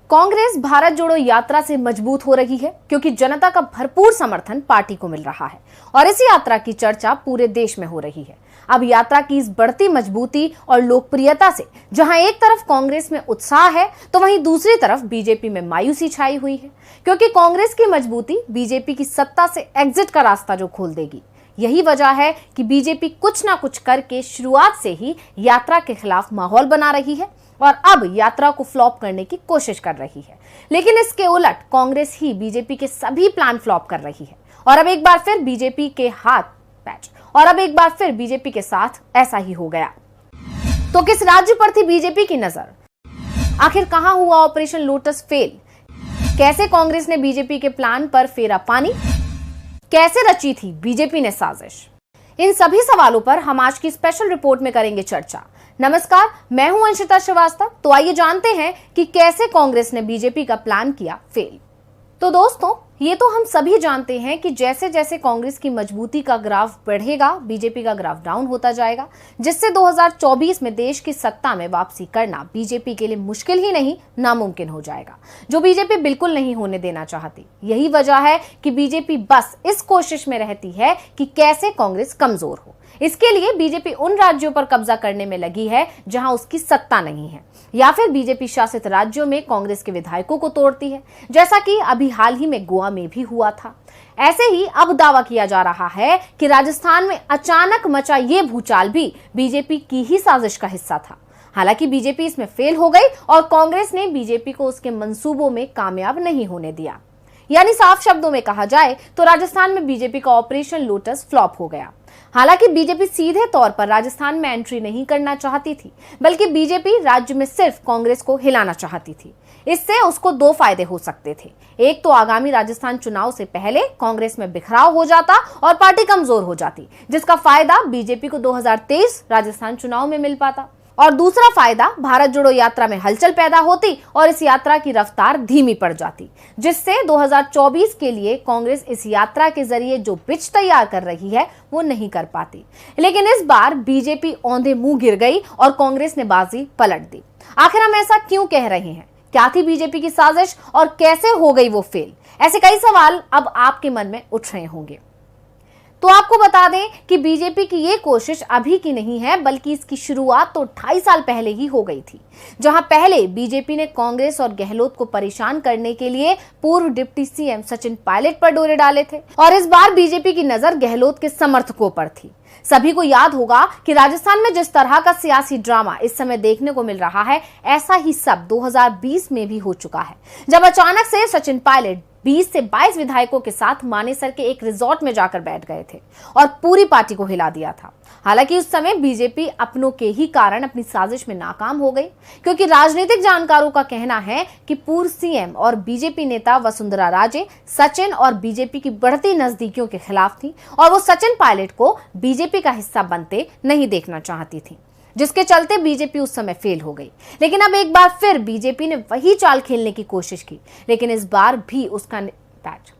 कांग्रेस भारत जोड़ो यात्रा से मजबूत हो रही है क्योंकि जनता का भरपूर समर्थन पार्टी को मिल रहा है और इस यात्रा की चर्चा पूरे देश में हो रही है। अब यात्रा की इस बढ़ती मजबूती और लोकप्रियता से जहां एक तरफ कांग्रेस में उत्साह है तो वहीं दूसरी तरफ बीजेपी में मायूसी छाई हुई है, क्योंकि कांग्रेस की मजबूती बीजेपी की सत्ता से एग्जिट का रास्ता जो खोल देगी। यही वजह है कि बीजेपी कुछ ना कुछ करके शुरुआत से ही यात्रा के खिलाफ माहौल बना रही है और अब यात्रा को फ्लॉप करने की कोशिश कर रही है। लेकिन इसके उलट कांग्रेस ही बीजेपी के सभी प्लान फ्लॉप कर रही है और अब एक बार फिर बीजेपी के हाथ पैच और अब एक बार फिर बीजेपी के साथ ऐसा ही हो गया। तो किस राज्य पर थी बीजेपी की नजर? आखिर कहां हुआ ऑपरेशन लोटस फेल? कैसे कांग्रेस ने बीजेपी के प्लान पर फेरा पानी? कैसे रची थी बीजेपी ने साजिश? इन सभी सवालों पर हम आज की स्पेशल रिपोर्ट में करेंगे चर्चा। नमस्कार, मैं हूं अंशिता श्रीवास्तव। तो आइए जानते हैं कि कैसे कांग्रेस ने बीजेपी का प्लान किया फेल। तो दोस्तों, ये तो हम सभी जानते हैं कि जैसे जैसे कांग्रेस की मजबूती का ग्राफ बढ़ेगा, बीजेपी का ग्राफ डाउन होता जाएगा, जिससे 2024 में देश की सत्ता में वापसी करना बीजेपी के लिए मुश्किल ही नहीं, नामुमकिन हो जाएगा, जो बीजेपी बिल्कुल नहीं होने देना चाहती। यही वजह है कि बीजेपी बस इस कोशिश में रहती है कि कैसे कांग्रेस कमजोर हो। इसके लिए बीजेपी उन राज्यों पर कब्जा करने में लगी है जहां उसकी सत्ता नहीं है, या फिर बीजेपी शासित राज्यों में कांग्रेस के विधायकों को तोड़ती है, जैसा कि अभी हाल ही में गोवा में भी हुआ था। ऐसे ही अब दावा किया जा रहा है कि राजस्थान में अचानक मचा ये भूचाल भी बीजेपी की ही साजिश का हिस्सा था। हालांकि बीजेपी इसमें फेल हो गई और कांग्रेस ने बीजेपी को उसके मंसूबों में कामयाब नहीं होने दिया। यानी साफ शब्दों में कहा जाए तो राजस्थान में बीजेपी का ऑपरेशन लोटस फ्लॉप हो गया। हालांकि बीजेपी सीधे तौर पर राजस्थान में एंट्री नहीं करना चाहती थी, बल्कि बीजेपी राज्य में सिर्फ कांग्रेस को हिलाना चाहती थी। इससे उसको दो फायदे हो सकते थे। एक तो आगामी राजस्थान चुनाव से पहले कांग्रेस में बिखराव हो जाता और पार्टी कमजोर हो जाती, जिसका फायदा बीजेपी को 2023 राजस्थान चुनाव में मिल पाता। और दूसरा फायदा, भारत जोड़ो यात्रा में हलचल पैदा होती और इस यात्रा की रफ्तार धीमी पड़ जाती, जिससे 2024 के लिए कांग्रेस इस यात्रा के जरिए जो पिच तैयार कर रही है वो नहीं कर पाती। लेकिन इस बार बीजेपी औंधे मुंह गिर गई और कांग्रेस ने बाजी पलट दी। आखिर हम ऐसा क्यों कह रहे हैं? क्या थी बीजेपी की साजिश और कैसे हो गई वो फेल? ऐसे कई सवाल अब आपके मन में उठ रहे होंगे। तो आपको बता दें कि बीजेपी की ये कोशिश अभी की नहीं है, बल्कि इसकी शुरुआत तो 2.5 साल पहले ही हो गई थी, जहां पहले बीजेपी ने कांग्रेस और गहलोत को परेशान करने के लिए पूर्व डिप्टी सीएम सचिन पायलट पर डोरे डाले थे और इस बार बीजेपी की नजर गहलोत के समर्थकों पर थी। सभी को याद होगा कि राजस्थान में जिस तरह का सियासी ड्रामा इस समय देखने को मिल रहा है, ऐसा ही सब 2020 में भी हो चुका है, जब अचानक से सचिन पायलट 20 से 22 विधायकों के साथ मानेसर के एक रिजॉर्ट में जाकर बैठ गए थे और पूरी पार्टी को हिला दिया था। हालांकि उस समय बीजेपी अपनों के ही कारण अपनी साजिश में नाकाम हो गई, क्योंकि राजनीतिक जानकारों का कहना है कि पूर्व सीएम और बीजेपी नेता वसुंधरा राजे सचिन और बीजेपी की बढ़ती नजदीकियों के खिलाफ थी और वो सचिन पायलट को बीजेपी का हिस्सा बनते नहीं देखना चाहती थी, जिसके चलते बीजेपी उस समय फेल हो गई। लेकिन अब एक बार फिर बीजेपी ने वही चाल खेलने की कोशिश की, लेकिन इस बार भी उसका पैच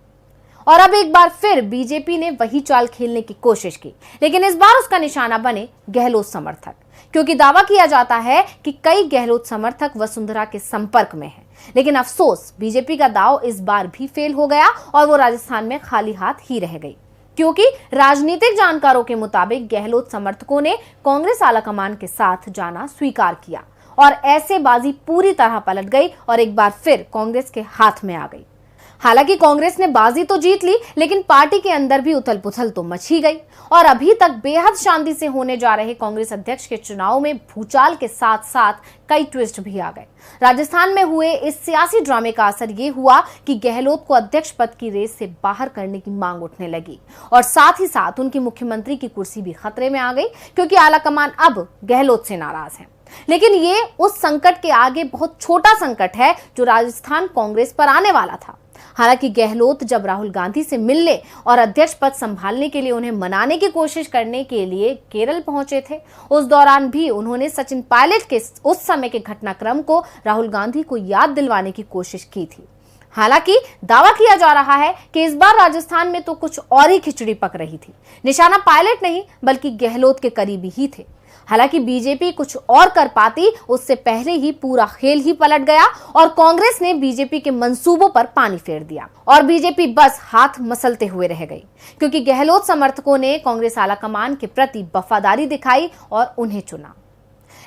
और अब एक बार फिर बीजेपी ने वही चाल खेलने की कोशिश की, लेकिन इस बार उसका निशाना बने गहलोत समर्थक, क्योंकि दावा किया जाता है कि कई गहलोत समर्थक वसुंधरा के संपर्क में हैं। लेकिन अफसोस, बीजेपी का दाव इस बार भी फेल हो गया और वो राजस्थान में खाली हाथ ही रह गई, क्योंकि राजनीतिक जानकारों के मुताबिक गहलोत समर्थकों ने कांग्रेस आलाकमान के साथ जाना स्वीकार किया और ऐसे बाजी पूरी तरह पलट गई और एक बार फिर कांग्रेस के हाथ में आ गई। हालांकि कांग्रेस ने बाजी तो जीत ली, लेकिन पार्टी के अंदर भी उथल पुथल तो मच ही गई और अभी तक बेहद शांति से होने जा रहे कांग्रेस अध्यक्ष के चुनाव में भूचाल के साथ साथ कई ट्विस्ट भी आ गए। राजस्थान में हुए इस सियासी ड्रामे का असर ये हुआ कि गहलोत को अध्यक्ष पद की रेस से बाहर करने की मांग उठने लगी और साथ ही साथ उनकी मुख्यमंत्री की कुर्सी भी खतरे में आ गई, क्योंकि आलाकमान अब गहलोत से नाराज है। लेकिन ये उस संकट के आगे बहुत छोटा संकट है जो राजस्थान कांग्रेस पर आने वाला था। हालांकि गहलोत जब राहुल गांधी से मिलने और अध्यक्ष पद संभालने के लिए उन्हें मनाने की कोशिश करने के लिए केरल पहुंचे थे, उस दौरान भी उन्होंने सचिन पायलट के उस समय के घटनाक्रम को राहुल गांधी को याद दिलवाने की कोशिश की थी। हालांकि दावा किया जा रहा है कि इस बार राजस्थान में तो कुछ और ही खिचड़ी पक रही थी। निशाना पायलट नहीं, बल्कि गहलोत के करीबी ही थे। हालांकि बीजेपी कुछ और कर पाती, उससे पहले ही पूरा खेल ही पलट गया और कांग्रेस ने बीजेपी के मंसूबों पर पानी फेर दिया और बीजेपी बस हाथ मसलते हुए रह गई, क्योंकि गहलोत समर्थकों ने कांग्रेस आलाकमान के प्रति वफादारी दिखाई और उन्हें चुना।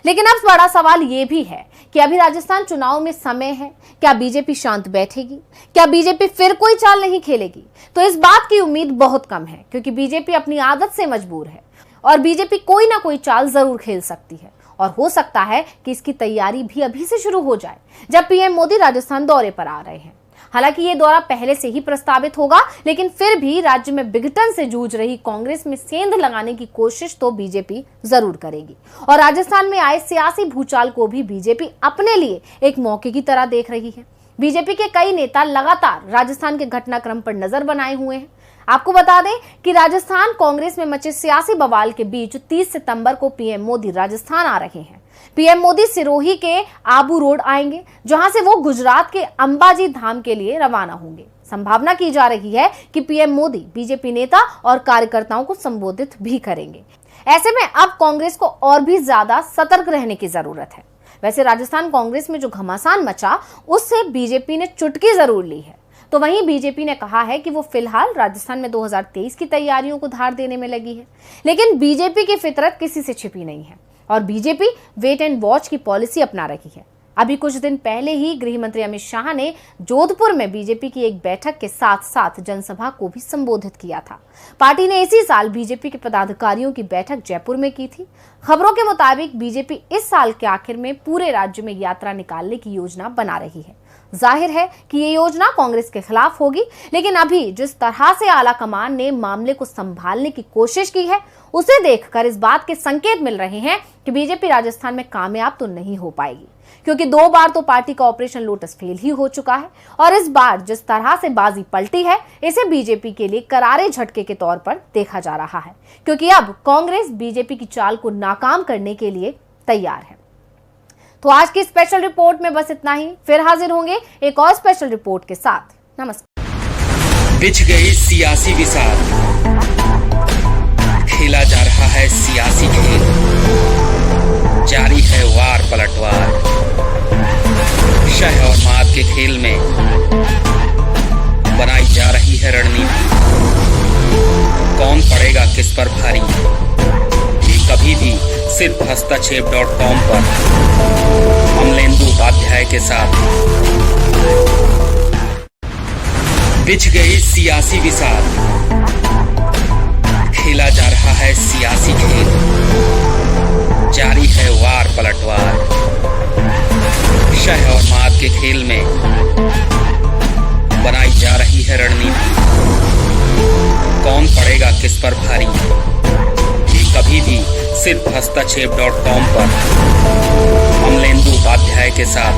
लेकिन अब बड़ा सवाल यह भी है कि अभी राजस्थान चुनाव में समय है, क्या बीजेपी शांत बैठेगी, क्या बीजेपी फिर कोई चाल नहीं खेलेगी? तो इस बात की उम्मीद बहुत कम है, क्योंकि बीजेपी अपनी आदत से मजबूर है और बीजेपी कोई ना कोई चाल जरूर खेल सकती है और हो सकता है कि इसकी तैयारी भी अभी से शुरू हो जाए जब पीएम मोदी राजस्थान दौरे पर आ रहे हैं। हालांकि ये दौरा पहले से ही प्रस्तावित होगा, लेकिन फिर भी राज्य में विघटन से जूझ रही कांग्रेस में सेंध लगाने की कोशिश तो बीजेपी जरूर करेगी और राजस्थान में आए सियासी भूचाल को भी बीजेपी अपने लिए एक मौके की तरह देख रही है। बीजेपी के कई नेता लगातार राजस्थान के घटनाक्रम पर नजर बनाए हुए हैं। आपको बता दें कि राजस्थान कांग्रेस में मचे सियासी बवाल के बीच 30 सितंबर को पीएम मोदी राजस्थान आ रहे हैं। पीएम मोदी सिरोही के आबू रोड आएंगे, जहां से वो गुजरात के अंबाजी धाम के लिए रवाना होंगे। संभावना की जा रही है कि पीएम मोदी बीजेपी नेता और कार्यकर्ताओं को संबोधित भी करेंगे। ऐसे में अब कांग्रेस को और भी ज्यादा सतर्क रहने की जरूरत है। वैसे राजस्थान कांग्रेस में जो घमासान मचा, उससे बीजेपी ने चुटकी जरूर ली है। तो वहीं बीजेपी ने कहा है कि वो फिलहाल राजस्थान में 2023 की तैयारियों को धार देने में लगी है, लेकिन बीजेपी की फितरत किसी से छिपी नहीं है और बीजेपी वेट एंड वॉच की पॉलिसी अपना रही है। अभी कुछ दिन पहले ही गृह मंत्री अमित शाह ने जोधपुर में बीजेपी की एक बैठक के साथ साथ जनसभा को भी संबोधित किया था। पार्टी ने इसी साल बीजेपी के पदाधिकारियों की बैठक जयपुर में की थी। खबरों के मुताबिक बीजेपी इस साल के आखिर में पूरे राज्य में यात्रा निकालने की योजना बना रही है। जाहिर है कि ये योजना कांग्रेस के खिलाफ होगी, लेकिन अभी जिस तरह से आलाकमान ने मामले को संभालने की कोशिश की है, उसे देखकर इस बात के संकेत मिल रहे हैं कि बीजेपी राजस्थान में कामयाब तो नहीं हो पाएगी, क्योंकि 2 बार तो पार्टी का ऑपरेशन लोटस फेल ही हो चुका है और इस बार जिस तरह से बाजी पलटी है, इसे बीजेपी के लिए करारे झटके के तौर पर देखा जा रहा है, क्योंकि अब कांग्रेस बीजेपी की चाल को नाकाम करने के लिए तैयार है। तो आज की स्पेशल रिपोर्ट में बस इतना ही। फिर हाजिर होंगे एक और स्पेशल रिपोर्ट के साथ। नमस्कार। बिछ गई सियासी विसार, खेला जा रहा है सियासी खेल, जारी है वार पलटवार। शह और मात के खेल में बनाई जा रही है रणनीति। कौन पड़ेगा किस पर भारी, ये कभी भी सिर्फ हस्तक्षेप.com पर अमलेंदु उपाध्याय के साथ। बिछ गई सियासी विसार, खेला जा रहा है सियासी खेल, जारी है वार पलटवार। शह और मात के खेल में बनाई जा रही है रणनीति। कौन पड़ेगा किस पर भारी, ये कभी भी सिर्फ हस्तक्षेप.com पर अमलेंदु उपाध्याय के साथ।